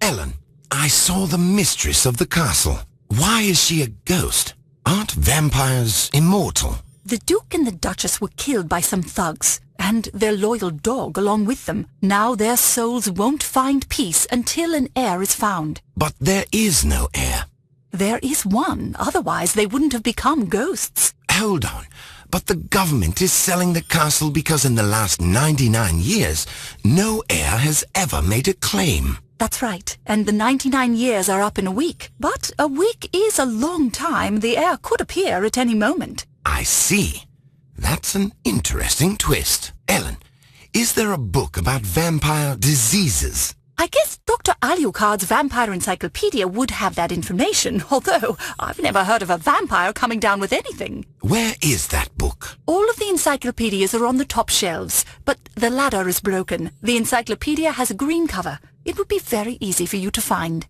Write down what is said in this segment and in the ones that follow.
Ellen, I saw the mistress of the castle. Why is she a ghost? Aren't vampires immortal? The Duke and the Duchess were killed by some thugs, and their loyal dog along with them. Now their souls won't find peace until an heir is found. But there is no heir. There is one, otherwise they wouldn't have become ghosts. Hold on, but the government is selling the castle because in the last 99 years, no heir has ever made a claim. That's right, and the 99 years are up in a week. But a week is a long time. The heir could appear at any moment. I see. That's an interesting twist. Ellen, is there a book about vampire diseases? I guess Dr. Alucard's Vampire Encyclopedia would have that information, although I've never heard of a vampire coming down with anything. Where is that book? All of the encyclopedias are on the top shelves, but the ladder is broken. The encyclopedia has a green cover. It would be very easy for you to find.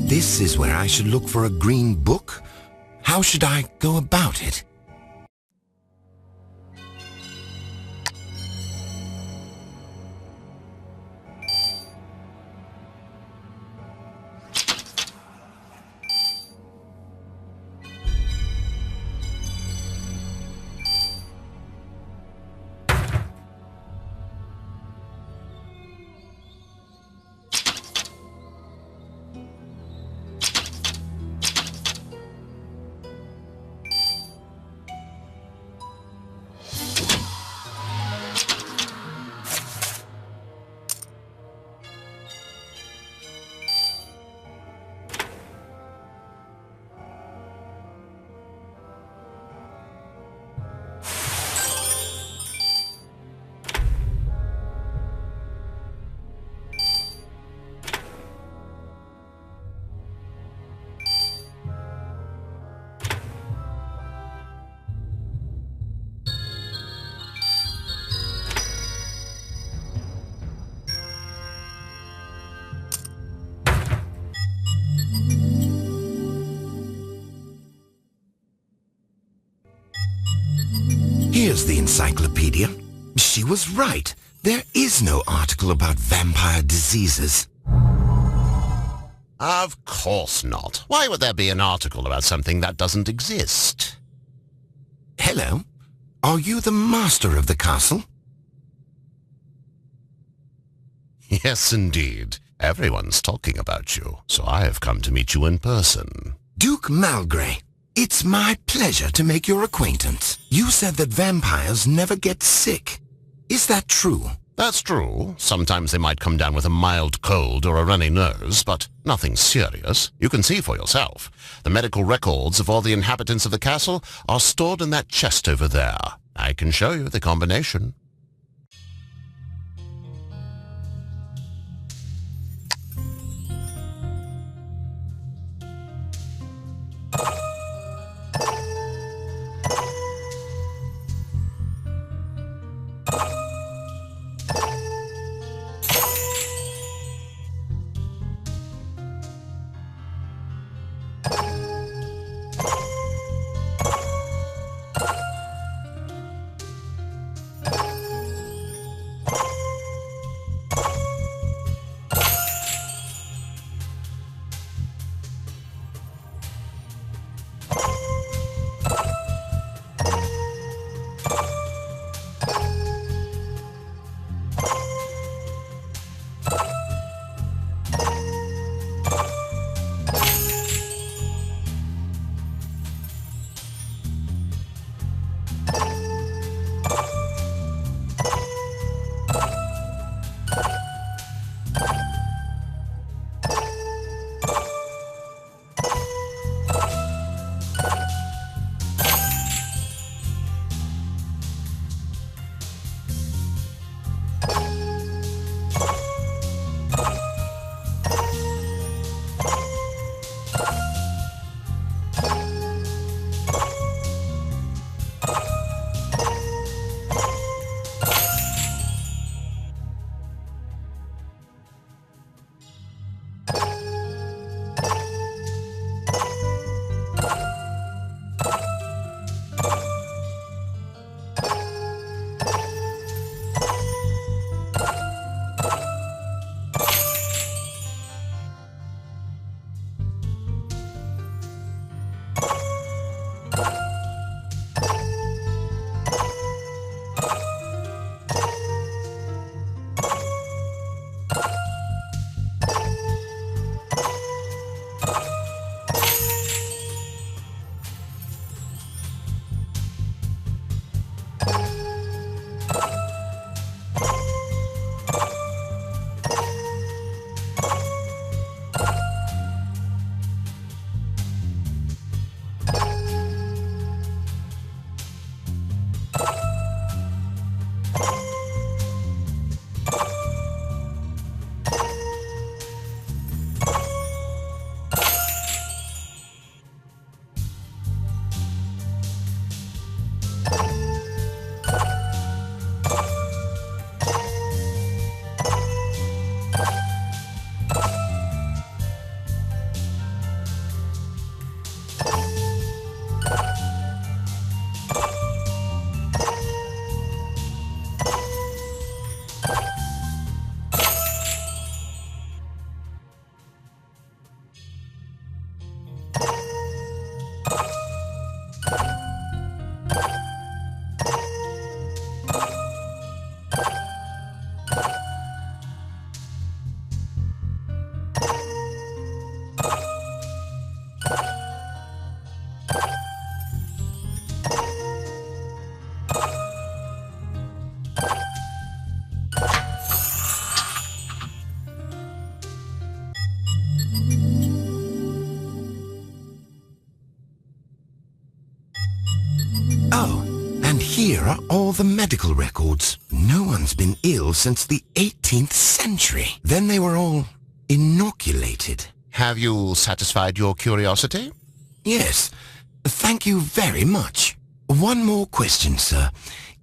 This is where I should look for a green book? How should I go about it? Here's the encyclopedia. She was right. There is no article about vampire diseases. Of course not. Why would there be an article about something that doesn't exist? Hello? Are you the master of the castle? Yes, indeed. Everyone's talking about you, so I have come to meet you in person. Duke Malgrey. It's my pleasure to make your acquaintance. You said that vampires never get sick. Is that true? That's true. Sometimes they might come down with a mild cold or a runny nose, but nothing serious. You can see for yourself. The medical records of all the inhabitants of the castle are stored in that chest over there. I can show you the combination. Here are all the medical records. No one's been ill since the 18th century. Then they were all inoculated. Have you satisfied your curiosity? Yes. Thank you very much. One more question, sir.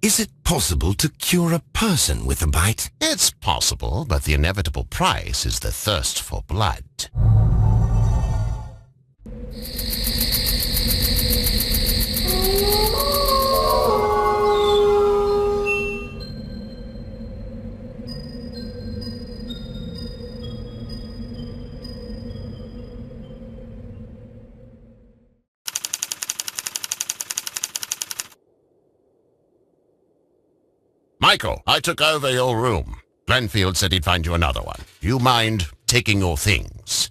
Is it possible to cure a person with a bite? It's possible, but the inevitable price is the thirst for blood. Michael, I took over your room. Glenfield said he'd find you another one. Do you mind taking your things?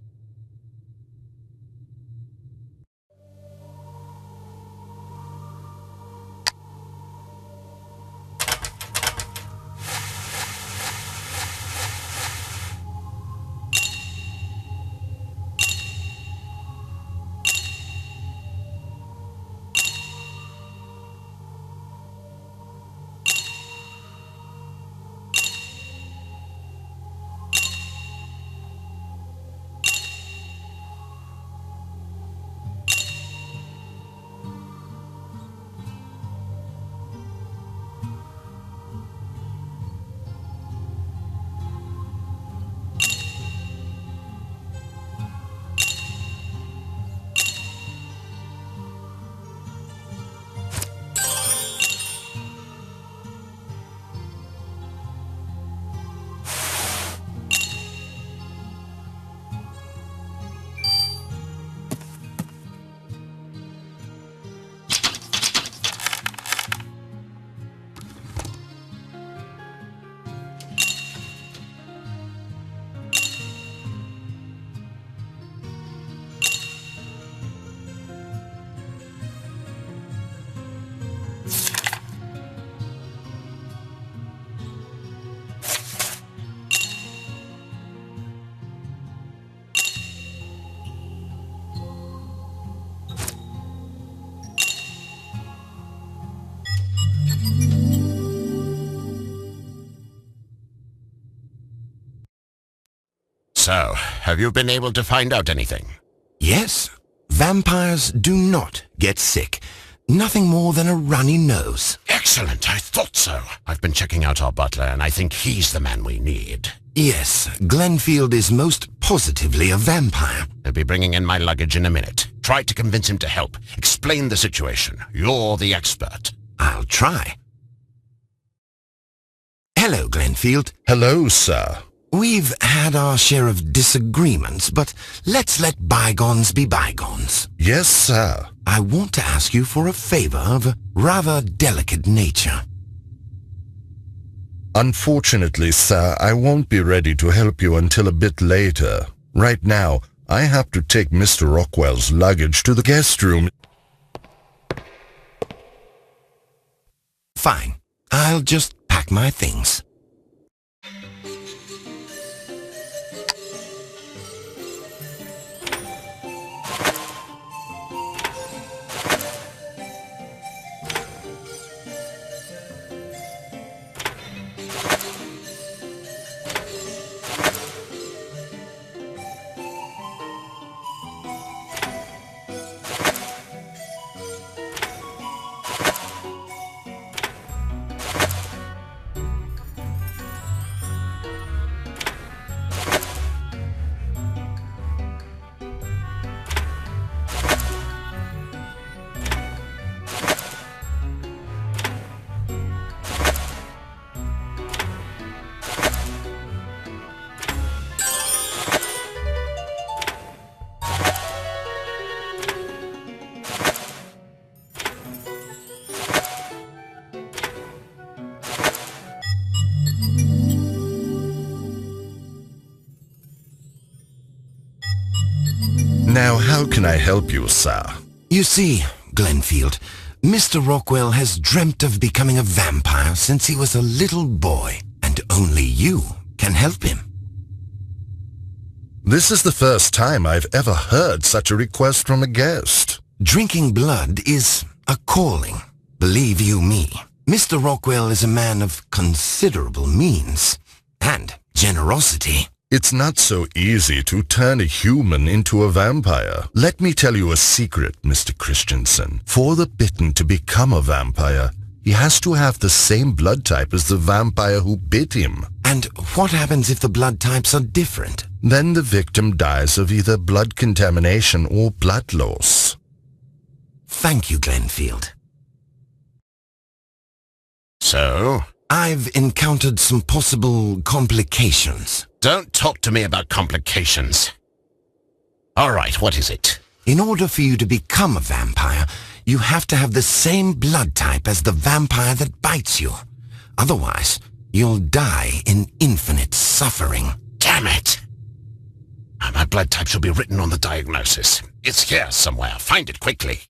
So, have you been able to find out anything? Yes, vampires do not get sick. Nothing more than a runny nose. Excellent, I thought so. I've been checking out our butler, and I think he's the man we need. Yes, Glenfield is most positively a vampire. He'll be bringing in my luggage in a minute. Try to convince him to help. Explain the situation. You're the expert. I'll try. Hello, Glenfield. Hello, sir. We've had our share of disagreements, but let's let bygones be bygones. Yes, sir. I want to ask you for a favor of a rather delicate nature. Unfortunately, sir, I won't be ready to help you until a bit later. Right now, I have to take Mr. Rockwell's luggage to the guest room. Fine. I'll just pack my things. Now, how can I help you, sir? You see, Glenfield, Mr. Rockwell has dreamt of becoming a vampire since he was a little boy, and only you can help him. This is the first time I've ever heard such a request from a guest. Drinking blood is a calling, believe you me. Mr. Rockwell is a man of considerable means and generosity. It's not so easy to turn a human into a vampire. Let me tell you a secret, Mr. Christensen. For the bitten to become a vampire, he has to have the same blood type as the vampire who bit him. And what happens if the blood types are different? Then the victim dies of either blood contamination or blood loss. Thank you, Glenfield. So? I've encountered some possible complications. Don't talk to me about complications. All right, what is it? In order for you to become a vampire, you have to have the same blood type as the vampire that bites you. Otherwise, you'll die in infinite suffering. Damn it! My blood type should be written on the diagnosis. It's here somewhere. Find it quickly.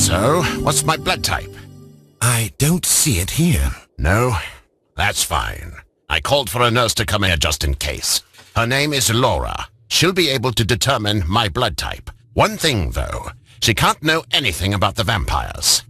So, what's my blood type? I don't see it here. No? That's fine. I called for a nurse to come here just in case. Her name is Laura. She'll be able to determine my blood type. One thing, though. She can't know anything about the vampires.